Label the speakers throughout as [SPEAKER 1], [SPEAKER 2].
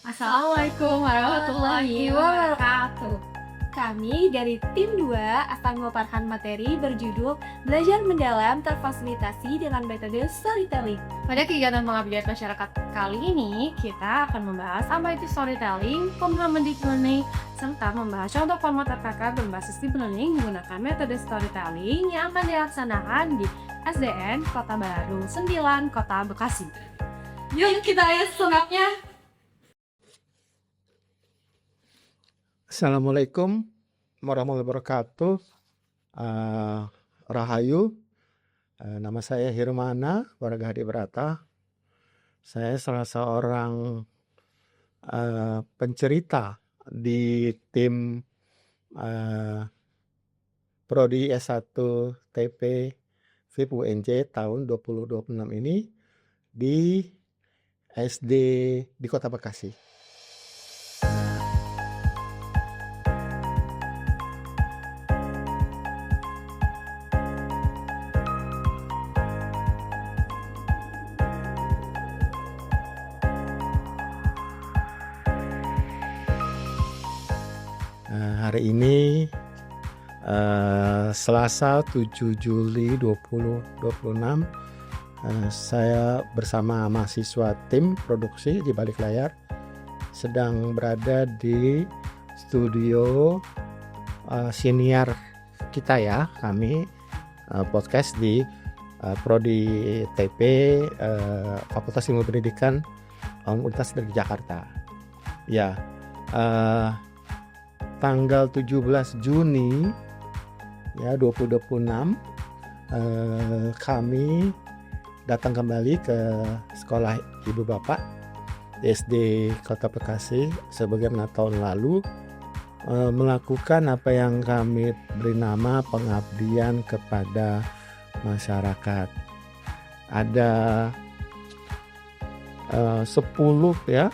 [SPEAKER 1] Assalamualaikum warahmatullahi wabarakatuh. Kami dari tim 2 akan memaparkan materi berjudul Belajar Mendalam Terfasilitasi dengan Metode Storytelling. Pada kegiatan pengabdian masyarakat kali ini, kita akan membahas apa itu storytelling, pemahaman deep learning, serta membahas contoh format RKK berbasis deep learning menggunakan metode storytelling yang akan dilaksanakan di SDN Kota Baru 9, Kota Bekasi. Yuk kita lihat selengkapnya.
[SPEAKER 2] Assalamualaikum warahmatullahi wabarakatuh. Rahayu, nama saya Hirmana Warga Hadi Brata. Saya salah seorang pencerita di tim Prodi S1 TP FIP UNJ tahun 2026 ini di SD di Kota Bekasi. Hari ini Selasa 7 Juli 2026, saya bersama mahasiswa tim produksi di balik layar sedang berada di studio senior kita ya, kami podcast di Prodi TP Fakultas Ilmu Pendidikan Universitas Negeri Jakarta. Ya, tanggal 17 Juni ya 2026 kami datang kembali ke sekolah ibu bapak di SD Kota Bekasi sebagaimana tahun lalu, melakukan apa yang kami beri nama pengabdian kepada masyarakat. Ada 10 ya,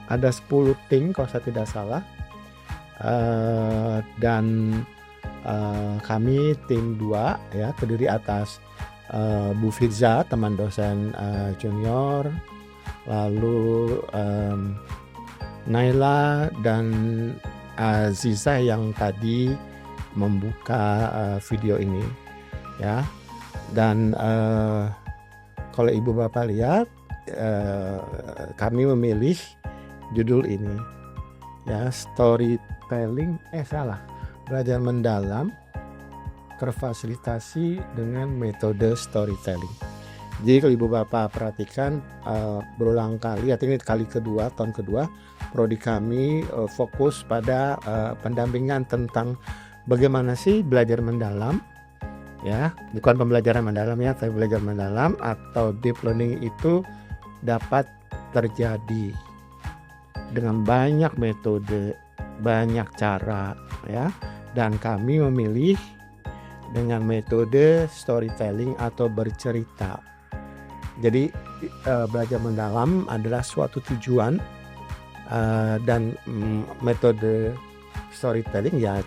[SPEAKER 2] ada 10 tim kalau saya tidak salah. Dan kami tim 2 ya, terdiri atas Bu Firza, teman dosen junior, lalu Naila dan Aziza yang tadi membuka video ini ya. Dan kalau ibu bapak lihat, kami memilih judul ini ya, belajar mendalam terfasilitasi dengan metode storytelling. Jadi kalau ibu bapak perhatikan, berulang kali, artinya ini kali kedua, tahun kedua, prodi kami fokus pada pendampingan tentang bagaimana sih belajar mendalam ya, bukan pembelajaran mendalam ya, tapi belajar mendalam atau deep learning itu dapat terjadi dengan banyak metode, banyak cara ya, dan kami memilih dengan metode storytelling atau bercerita. Jadi belajar mendalam adalah suatu tujuan, dan metode storytelling ya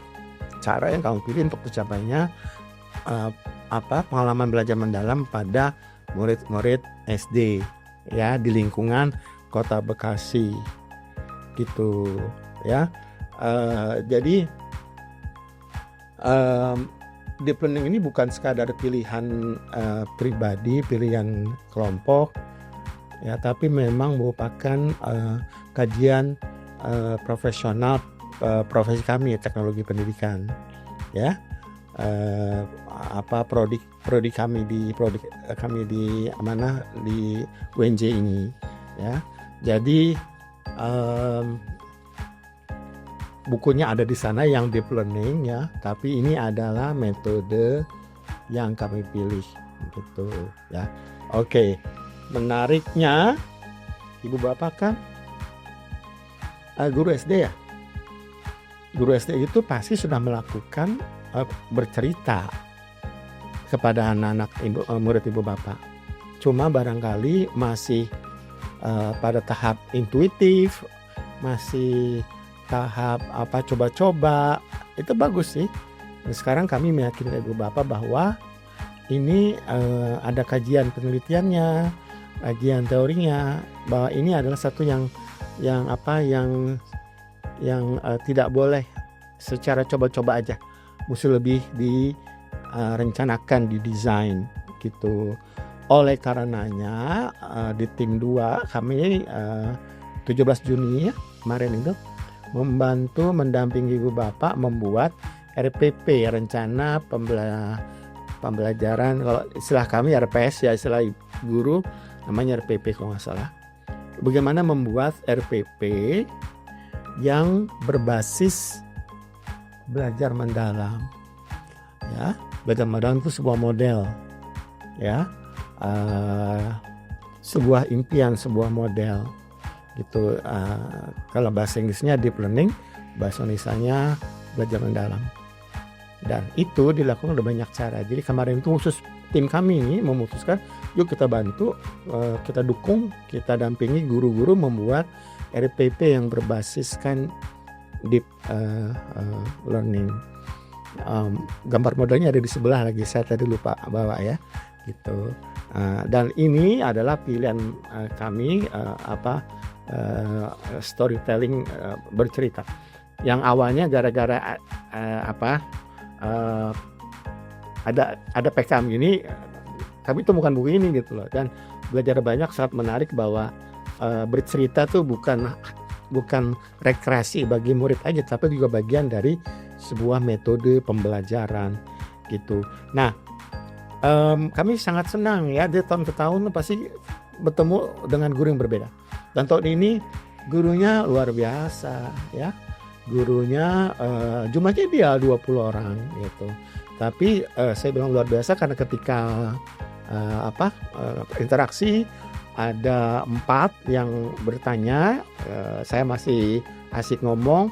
[SPEAKER 2] cara yang kamu pilih untuk tercapainya pengalaman belajar mendalam pada murid-murid SD ya di lingkungan Kota Bekasi gitu ya. Jadi deep learning ini bukan sekadar pilihan pribadi, pilihan kelompok ya, tapi memang merupakan kajian profesional profesi kami, teknologi pendidikan ya. Prodi kami di mana di UNJ ini ya. Jadi bukunya ada di sana yang deep learning ya, tapi ini adalah metode yang kami pilih gitu ya. Oke, menariknya ibu bapak kan guru SD ya. Guru SD itu pasti sudah melakukan bercerita kepada anak-anak murid ibu bapak. Cuma barangkali masih pada tahap intuitif, masih tahap coba-coba. Itu bagus sih. Nah, sekarang kami meyakini ibu bapak bahwa ini ada kajian penelitiannya, kajian teorinya, bahwa ini adalah satu yang tidak boleh secara coba-coba aja, mesti lebih direncanakan, didesain gitu. Oleh karenanya di tim 2 kami 17 Juni ya, kemarin itu membantu mendampingi ibu bapak membuat RPP, rencana pembelajaran. Kalau istilah kami RPS ya, istilah guru namanya RPP kalau nggak salah. Bagaimana membuat RPP yang berbasis belajar mendalam, ya. Belajar mendalam itu sebuah model, ya, sebuah impian, sebuah model gitu. Kalau bahasa Inggrisnya deep learning, bahasa Indonesianya belajar mendalam, dan itu dilakukan oleh banyak cara. Jadi kemarin itu khusus tim kami ini memutuskan, yuk kita bantu, kita dukung, kita dampingi guru-guru membuat RPP yang berbasiskan deep learning. Gambar modelnya ada di sebelah lagi, saya tadi lupa bawa ya gitu. Dan ini adalah pilihan kami, storytelling, bercerita yang awalnya gara-gara ada PKM ini, kami temukan buku ini gitu loh, dan belajar banyak, sangat menarik bahwa bercerita tuh bukan rekreasi bagi murid aja, tapi juga bagian dari sebuah metode pembelajaran gitu. Nah, kami sangat senang ya, di tahun ke tahun pasti bertemu dengan guru yang berbeda. Dan tahun ini gurunya luar biasa ya. Gurunya jumlahnya ideal 20 orang gitu. Tapi saya bilang luar biasa karena ketika interaksi ada 4 yang bertanya, saya masih asik ngomong,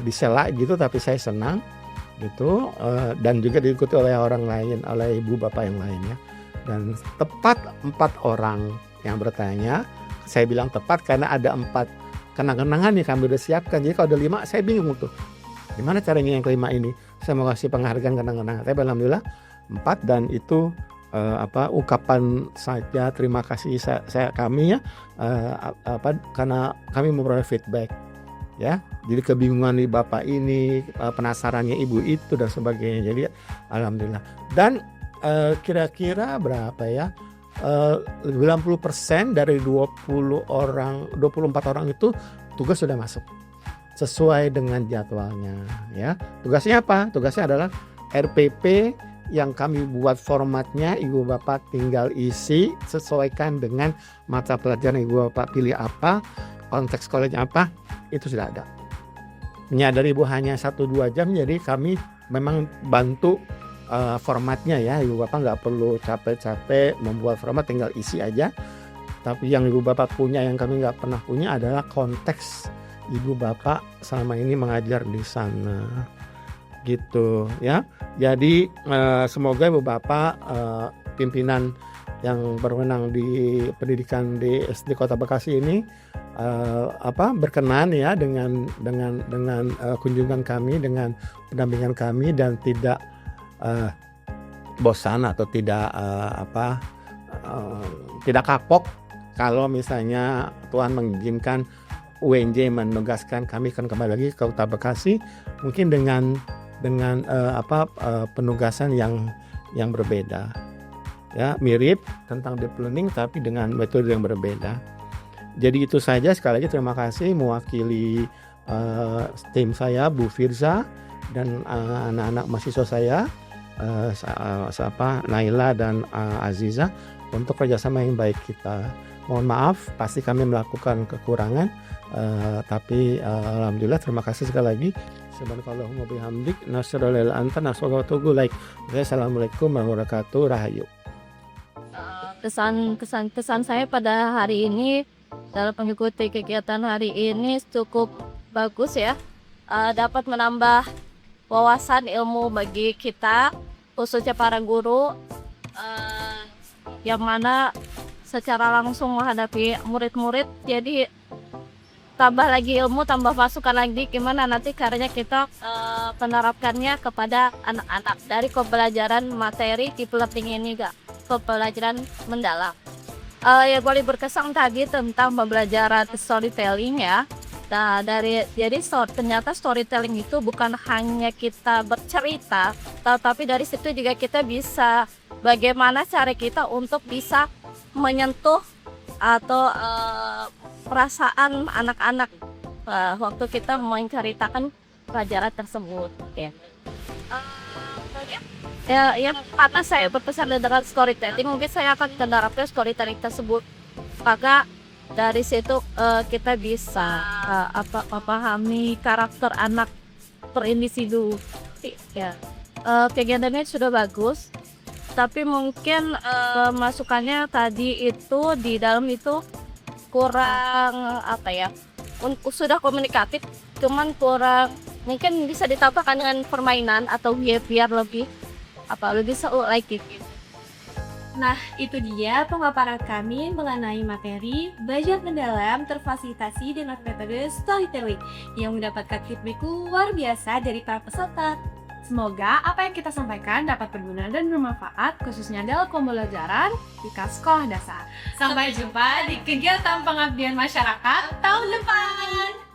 [SPEAKER 2] disela gitu, tapi saya senang gitu, dan juga diikuti oleh orang lain, oleh ibu bapak yang lainnya. Dan tepat 4 orang yang bertanya, saya bilang tepat karena ada 4 kenang-kenangan yang kami udah siapkan. Jadi kalau ada 5 saya bingung tuh, gimana caranya yang kelima ini saya mau kasih penghargaan kenang-kenangan. Tapi alhamdulillah 4, dan itu ungkapan saja terima kasih kami ya, karena kami memperoleh feedback ya. Jadi kebingungan di bapak ini, penasarannya ibu itu dan sebagainya. Jadi alhamdulillah. Dan kira-kira berapa ya, 90% dari 24 orang itu tugas sudah masuk sesuai dengan jadwalnya ya. Tugasnya apa? Tugasnya adalah RPP yang kami buat formatnya, ibu bapak tinggal isi, sesuaikan dengan mata pelajaran ibu bapak pilih apa, konteks sekolahnya apa, itu sudah ada. Menyadari ibu hanya 1-2 jam, jadi kami memang bantu formatnya ya. Ibu bapak nggak perlu capek-capek membuat format, tinggal isi aja. Tapi yang ibu bapak punya yang kami nggak pernah punya adalah konteks ibu bapak selama ini mengajar di sana gitu ya. Jadi semoga ibu bapak, pimpinan yang berwenang di pendidikan di SD Kota Bekasi ini berkenan ya dengan kunjungan kami, dengan pendampingan kami, dan tidak bosan atau tidak kapok kalau misalnya Tuhan mengizinkan UNJ menugaskan kami akan kembali lagi ke Kota Bekasi, mungkin dengan penugasan yang berbeda ya, mirip tentang deep learning tapi dengan metode yang berbeda. Jadi itu saja, sekali lagi terima kasih mewakili tim saya, Bu Firza, dan anak-anak mahasiswa saya, Naila dan Aziza, untuk kerjasama yang baik kita. Mohon maaf, pasti kami melakukan kekurangan, tapi alhamdulillah terima kasih sekali lagi. Subhanakallahumma bihamdik, nasyhadu an la ilaha illa anta, nastaghfiruka wa natubu ilaik. Assalamualaikum warahmatullahi wabarakatuh. Rahayu.
[SPEAKER 3] Kesan saya pada hari ini dalam mengikuti kegiatan hari ini cukup bagus ya, dapat menambah wawasan ilmu bagi kita, khususnya para guru, yang mana secara langsung menghadapi murid-murid. Jadi tambah lagi ilmu, tambah masukan lagi gimana nanti caranya kita menerapkannya kepada anak-anak dari pembelajaran materi di learning ini, pembelajaran mendalam. yang paling berkesan tadi tentang pembelajaran storytelling ya. Nah, ternyata storytelling itu bukan hanya kita bercerita, tetapi dari situ juga kita bisa bagaimana cara kita untuk bisa menyentuh atau perasaan anak-anak waktu kita menceritakan pelajaran tersebut ya. Yang karena saya berpesan dengan storytelling, mungkin saya akan menerapkan storytelling tersebut, maka dari situ kita bisa memahami karakter anak per individu ya. Kegiatannya sudah bagus, tapi mungkin masukannya tadi itu di dalam itu kurang sudah komunikatif, cuman kurang, mungkin bisa ditambahkan dengan permainan atau biar lebih seru lagi.
[SPEAKER 1] Nah, itu dia pemaparan kami mengenai materi belajar mendalam terfasilitasi dengan metode storytelling yang mendapatkan feedback luar biasa dari para peserta. Semoga apa yang kita sampaikan dapat berguna dan bermanfaat khususnya dalam pembelajaran di sekolah dasar. Sampai jumpa di kegiatan pengabdian masyarakat tahun depan.